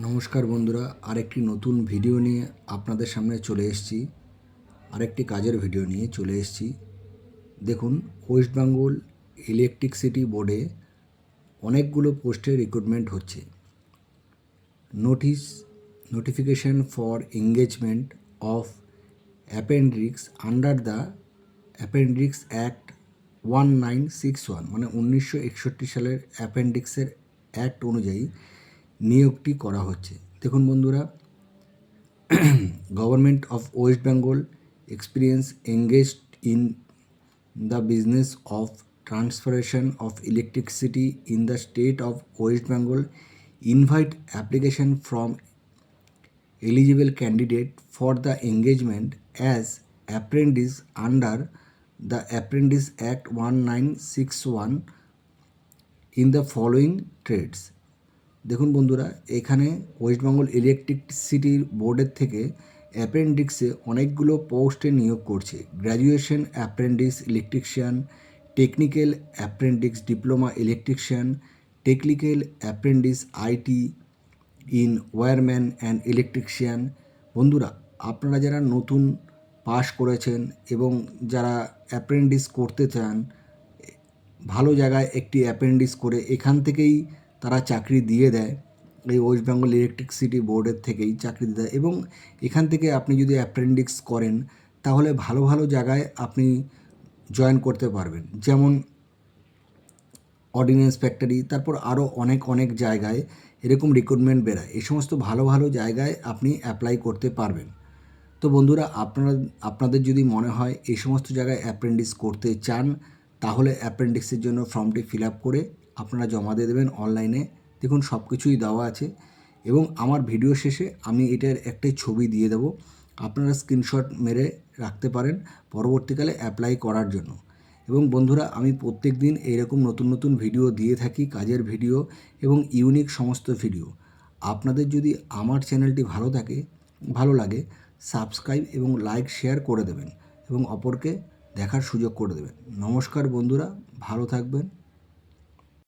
নমস্কার বন্ধুরা, আরেকটি নতুন ভিডিও নিয়ে আপনাদের সামনে চলে এসেছি। আরেকটি কাজের ভিডিও নিয়ে চলে এসেছি। দেখুন, ওয়েস্ট বেঙ্গল ইলেকট্রিসিটি বোর্ডে অনেকগুলো পোস্টে রিক্রুটমেন্ট হচ্ছে। Notification for engagement of appendix under the appendix act 1961 মানে 1961 সালের অ্যাপেন্ডিক্সের অ্যাক্ট অনুযায়ী নিয়োগটি করা হচ্ছে। দেখুন বন্ধুরা, Government of West Bengal experience engaged in the business of transferation of electricity in the state of West Bengal invite application from eligible candidate for the engagement as apprentice under the Apprentice Act 1961 in the following trades. দেখুন বন্ধুরা, এখানে West Bengal electricity বোর্ডের থেকে অ্যাপ্রেন্টিক্সে অনেকগুলো পোস্টে নিয়োগ করছে। Graduation apprentice electrician, technical apprentice diploma electrician, technical apprentice IT in wireman and electrician. বন্ধুরা, আপনারা যারা নতুন পাশ করেছেন এবং যারা অ্যাপ্রেন্টিস করতে চান, ভালো জায়গায় একটি অ্যাপ্রেন্টিস করে এখান থেকেই তারা চাকরি দিয়ে দেয়। এই ওয়েস্ট বেঙ্গল ইলেকট্রিসিটি বোর্ডের থেকেই চাকরি দিয়ে দেয় এবং এখান থেকে আপনি যদি অ্যাপ্রেন্টিস করেন তাহলে ভালো ভালো জায়গায় আপনি জয়েন করতে পারবেন, যেমন অর্ডিন্যান্স ফ্যাক্টরি, তারপর আরও অনেক জায়গায় এরকম রিক্রুটমেন্ট বেরায়। এই সমস্ত ভালো ভালো জায়গায় আপনি অ্যাপ্লাই করতে পারবেন। তো বন্ধুরা, আপনাদের যদি মনে হয় এই সমস্ত জায়গায় অ্যাপ্রেন্টিস করতে চান, তাহলে অ্যাপ্রেন্টিসের জন্য ফর্মটি ফিল আপ করে আপনারা জমা দিয়ে দেবেন অনলাইনে। দেখুন, সব কিছুই দেওয়া আছে এবং আমার ভিডিও শেষে আমি এটার একটাই ছবি দিয়ে দেবো, আপনারা স্ক্রিনশট মেরে রাখতে পারেন পরবর্তীকালে অ্যাপ্লাই করার জন্য। এবং বন্ধুরা, আমি প্রত্যেক দিন এইরকম নতুন ভিডিও দিয়ে থাকি, কাজের ভিডিও এবং ইউনিক সমস্ত ভিডিও। আপনাদের যদি আমার চ্যানেলটি ভালো লাগে, সাবস্ক্রাইব এবং লাইক শেয়ার করে দেবেন এবং অপরকে দেখার সুযোগ করে দেবেন। নমস্কার বন্ধুরা, ভালো থাকবেন।